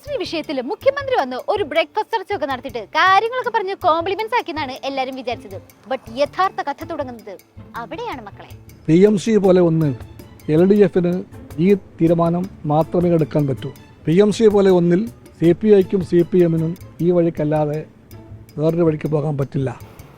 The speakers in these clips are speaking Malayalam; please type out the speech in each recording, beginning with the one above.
ശ്രീ വിഷയത്തിൽ മുഖ്യമന്ത്രി വന്ന് ഒരു ബ്രേക്ക്ഫാസ്റ്റ് ചർച്ചയൊക്കെ നടത്തിയിട്ട് കാര്യങ്ങളൊക്കെ പറഞ്ഞ് കോംപ്ലിമെന്റ്സ് ആക്കിയെന്നാണ് എല്ലാരും വിചാരിച്ചത്. ബട്ട് യഥാർത്ഥ കഥ തുടങ്ങുന്നത് അവിടെയാണ് മക്കളെ. PMC പോലെ ഒന്ന് LDFന് ഈ തീരുമാനം മാത്രമേ എടുക്കാൻ പറ്റൂ. PMC പോലെ ഒന്നിൽ CPIക്കും CPMനും ഈ വഴിക്കല്ലാതെ വേറൊരു വഴിക്ക് പോകാൻ പറ്റില്ല.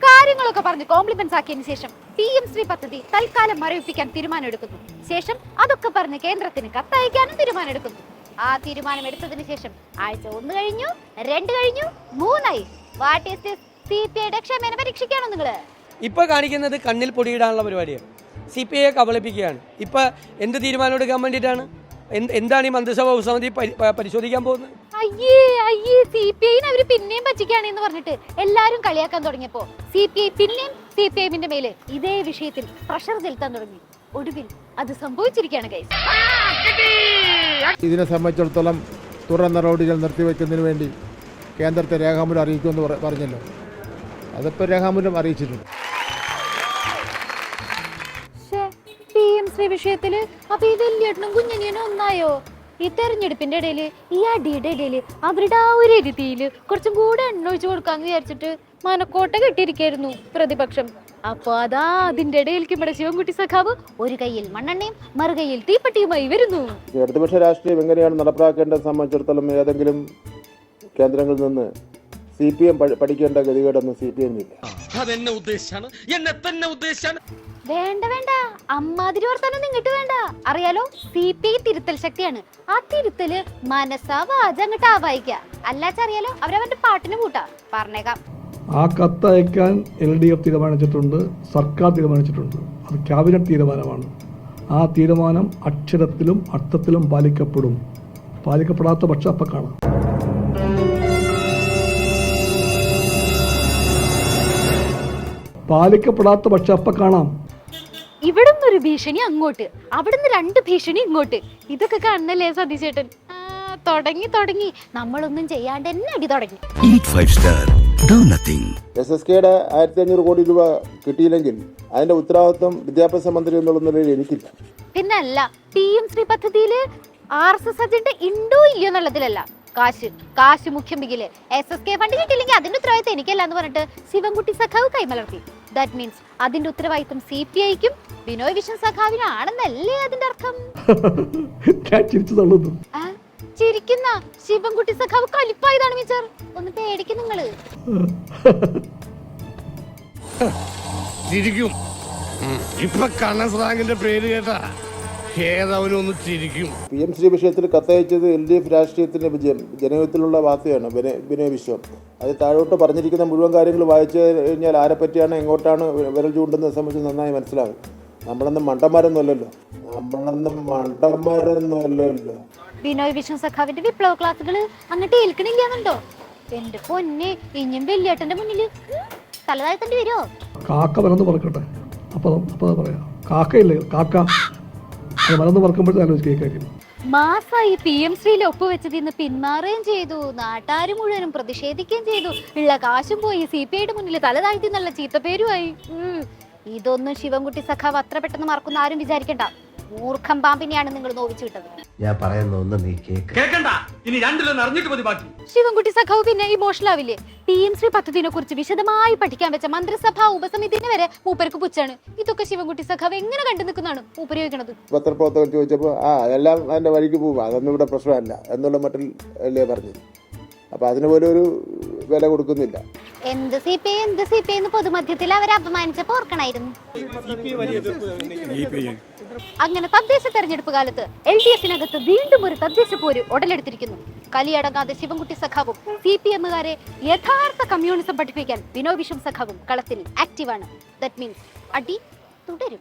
കാര്യങ്ങളൊക്കെ പറഞ്ഞ് കോംപ്ലിമെന്റ്സ് ആക്കിയതിനു ശേഷം PM ശ്രീ പദ്ധതി തൽക്കാലം മരവിപ്പിക്കാൻ തീരുമാനമെടുക്കുന്നു. ശേഷം അതൊക്കെ പറഞ്ഞ് കേന്ദ്രത്തിന് കത്തയക്കാനും തീരുമാനമെടുക്കുന്നു. ആ തീരുമാനം എടുത്തതിന് ശേഷം ആഴ്ച 1 കഴിഞ്ഞു, 2 കഴിഞ്ഞു, 3 വാട്ട് ഈസ് ദിസ്? CPIയുടെ ക്ഷമേനെ പരീക്ഷിക്കാണോ നിങ്ങള്? ഇപ്പൊ കാണിക്കുന്നത് കണ്ണിൽ പൊടിയിടാനുള്ള പരിപാടിയാണ്. CPIയെ കബളിപ്പിക്കുകയാണ്. ഇപ്പൊ എന്ത് തീരുമാനം എടുക്കാൻ വേണ്ടിയിട്ടാണ്? എന്താണ് ഈ മന്ത്രിസഭാ ഉപസമിതി പരിശോധിക്കാൻ പോകുന്നത്? അയ്യേ CPIനെ അവര് പിന്നെയും പറ്റിക്കാണെന്ന് പറഞ്ഞിട്ട് എല്ലാരും കളിയാക്കാൻ തുടങ്ങിയപ്പോ CPI പിന്നെയും CPIന്റെ മേലെ ഇതേ വിഷയത്തിൽ പ്രഷർ ചെലുത്താൻ തുടങ്ങി. ഒടുവിൽ അത് സംഭവിച്ചിരിക്കുകയാണ് ഗൈസ്. ഇതിനെ സംബന്ധിച്ചിടത്തോളം തുടർ നടപടികൾ നിർത്തിവെക്കുന്നതിന് വേണ്ടി കേന്ദ്രത്തെ രേഖാമൂലം അറിയിക്കുമെന്ന് പറഞ്ഞല്ലോ. അതിപ്പോൾ രേഖാമൂലം അറിയിച്ചിട്ടുണ്ട്. PM ശ്രീ വിഷയത്തില് അപ്പൊ ഈ വലിയേട്ടനും കുഞ്ഞനിയനും ഒന്നായോ? ഈ തെരഞ്ഞെടുപ്പിന്റെ ഇടയില് ഈ അടിയുടെ ഇടയില് അവരുടെ ആ ഒരു രീതിയില് കുറച്ചും കൂടെ എണ്ണ ഒഴിച്ചു കൊടുക്കാന്ന് വിചാരിച്ചിട്ട് മനക്കോട്ട കെട്ടിയിരിക്കായിരുന്നു പ്രതിപക്ഷം. അപ്പൊ അതാ അതിന്റെ ഇടയിലേക്ക് ഇവിടെ ശിവൻകുട്ടി സഖാവ് ഒരു കയ്യിൽ മണ്ണെണ്ണയും മറുകൈയിൽ തീപ്പെട്ടിയുമായി വരുന്നു. ഇടതുപക്ഷ രാഷ്ട്രീയം എങ്ങനെയാണ് നടപ്പാക്കേണ്ടത് സംബന്ധിച്ചിടത്തോളം ഏതെങ്കിലും കേന്ദ്രങ്ങളിൽ നിന്ന് CPM പഠിക്കേണ്ട ഗതികേടൊന്നും CPM-നില്ല. വേണ്ട അമ്മാതിരി വർത്താനം നിങ്ങട്ട് വേണ്ട. അറിയാലോ, CPI തിരുത്തൽ ശക്തിയാണ്. ആ തിരുത്തല് മനസ്സാ വാച അങ്ങോട്ട് ആവായിക്ക. അല്ലാച്ചറിയാലോ അവരവന്റെ പാട്ടിന് കൂട്ടാ. പറഞ്ഞേക്കാം, ആ കത്തയക്കാൻ LDF തീരുമാനിച്ചിട്ടുണ്ട്, സർക്കാർ തീരുമാനിച്ചിട്ടുണ്ട്. അത് ക്യാബിനറ്റ് തീരുമാനമാണ്. ആ തീരുമാനം അക്ഷരത്തിലും അർത്ഥത്തിലും പാലിക്കപ്പെടും. പാലിക്കപ്പെടാത്ത പക്ഷം അപ്പം കാണാം. പാലിക്കപ്പെടാത്ത പക്ഷം അപ്പം കാണാം. ഇവിടുന്ന് ഒരു ഭീഷണി അങ്ങോട്ട്, അവിടുന്ന് 2 ഭീഷണി ഇങ്ങോട്ട്. ഇതൊക്കെ കാണുന്നല്ലേ സതീശേട്ടൻ? തുടങ്ങി നമ്മളൊന്നും ചെയ്യാണ്ട് തന്നെ അടി തുടങ്ങി. SSKയുടെ 1500 കോടി രൂപ കിട്ടിയില്ലെങ്കിൽ അതിന്റെ ഉത്തരവാദിത്വം വിദ്യാഭ്യാസ മന്ത്രി എന്നുള്ള നിലയിൽ എനിക്കില്ല. പിന്നല്ല, PM ശ്രീ പദ്ധതിയില് RSS അജണ്ട ഉണ്ടോ ഇല്ലയോ എന്നുള്ളതിലല്ല. കാശ് മുഖ്യം ബിഗില് SSK ഫണ്ട് കിട്ടിയില്ലെങ്കിൽ അതിന്റെ ഉത്തരവാദിത്തം എനിക്കല്ല എന്ന് പറഞ്ഞിട്ട് ശിവൻകുട്ടി സഖാവ് കൈമലർത്തി. ദാറ്റ് മീൻസ് അതിന്റെ ഉത്തരവാദിത്തം CPIക്കും ബിനോയ് വിശ്വൻ സഖാവിനാണെന്നല്ലേ അതിന്റെ അർത്ഥം? ചിരിക്കുന്ന ശിവൻകുട്ടി സഖാവ് കലിപ്പായതാണ് മിച്ചർ. ഒന്ന് പേടിക്കും നിങ്ങള്. ഇപ്പൊ കണ്ണസ്രാങ്കിന്റെ പേര് കേട്ടാ ഏതവനൊന്ന് ചിരിക്കും. PM ശ്രീ വിഷയത്തിൽ കത്തയച്ചത് LDF രാഷ്ട്രീയത്തിന്റെ വിജയം, ജനഹിതത്തിലുള്ള വാർത്തയാണ്. ബിനോയ് വിശ്വം അത് താഴോട്ട് പറഞ്ഞിരിക്കുന്ന മുഴുവൻ കാര്യങ്ങൾ വായിച്ചു കഴിഞ്ഞാൽ ആരെ പറ്റിയാണ് എങ്ങോട്ടാണ് വിരൽ ചൂണ്ടുന്നത് സംബന്ധിച്ച് നന്നായി മനസ്സിലാകും. നമ്മളൊന്നും മണ്ടന്മാരൊന്നുമല്ലല്ലോ. ബിനോയ് വിശ്വൻ സഖാവിന്റെ വിപ്ലവ ക്ലാസുകള് അങ്ങോട്ട് ഏൽക്കണില്ലാന്നുണ്ടോ? എന്റെ പൊന്നെ, ഇനിയും വലിയേട്ടന്റെ മുന്നില് തലതാഴ്ത്തേണ്ടി വരുമോ? കാക്ക വരന്ന് പറക്കട്ടെ. അപ്പൊ പറയാം, കാക്കയില്ലേ കാക്ക, അത് വരന്ന് പറക്കുമ്പോഴത്തെ ആലോചിക്കുക കാര്യം. മാസായി PM ശ്രീയിൽ ഒപ്പുവെച്ചത് ഇന്ന് പിന്മാറുകയും ചെയ്തു. നാട്ടാര് മുഴുവനും പ്രതിഷേധിക്കുകയും ചെയ്തു. ഉള്ള കാശും പോയി, CPIയുടെ മുന്നിൽ തല താഴ്ത്തി നല്ല ചീത്തപ്പേരുമായി. ഇതൊന്നും ശിവൻകുട്ടി സഖാവ് അത്ര പെട്ടെന്ന് മറക്കുന്ന ആരും വിചാരിക്കണ്ട. മൂർഖം പാമ്പിനെയാണ് നിങ്ങൾ നോവിച്ചു വിട്ടത്. ഞാൻ പറയുന്ന ഒന്ന് നീ കേൾക്കണ്ട. ഇനി രണ്ടിലൊന്ന് അറിഞ്ഞിട്ട് മതി ബാക്കി. ശിവൻകുട്ടി സഖാവ് പിന്നെ ഇമോഷണൽ ആവില്ലേ? PM ശ്രീ പദ്ധതിനെ കുറിച്ച് വിശദമായി പഠിക്കാൻ വെച്ച മന്ത്രിസഭാ ഉപസമിതിനെ വരെ മൂപ്പർക്ക് പുച്ഛാണ്. ഇതൊക്കെ ശിവൻകുട്ടി സഖാവ് എങ്ങനെ കണ്ടു നിൽക്കുന്നതാണ് ഉപയോഗിക്കുന്നത്? പത്രപ്രവർത്തകർ ചോദിച്ചപ്പോൾ അതെല്ലാം അതിന്റെ വഴിക്ക് പോവുക, അതൊന്നും ഇവിടെ പ്രശ്നമല്ല എന്നുള്ള മട്ടിൽ അല്ലേ പറഞ്ഞത്. അപ്പൊ അതിന് പോലും ഒരു വില കൊടുക്കുന്നില്ല. എന്ത് CPI എന്ന് പൊതുമധ്യത്തിൽ അവരെ അപമാനിച്ചപ്പോ ഓർക്കണായിരുന്നു. അങ്ങനെ തദ്ദേശ തെരഞ്ഞെടുപ്പ് കാലത്ത് LDFനകത്ത് വീണ്ടും ഒരു തദ്ദേശ പോര് ഉടലെടുത്തിരിക്കുന്നു. കലിയടങ്ങാതെ ശിവൻകുട്ടി സഖാവും CPMകാരെ യഥാർത്ഥ കമ്മ്യൂണിസം പഠിപ്പിക്കാൻ ബിനോയ് വിശ്വം സഖാവും കളത്തിൽ ആക്റ്റീവാണ്. ദാറ്റ് മീൻസ് അടി തുടരും.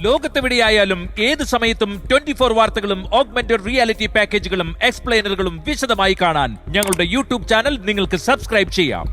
ലോകത്തെവിടെയായാലും ഏത് സമയത്തും 24 വാർത്തകളും ഓഗ്മെന്റഡ് റിയാലിറ്റി പാക്കേജുകളും എക്സ്പ്ലെയിനറുകളും വിശദമായി കാണാൻ ഞങ്ങളുടെ YouTube ചാനൽ നിങ്ങൾക്ക് സബ്സ്ക്രൈബ് ചെയ്യാം.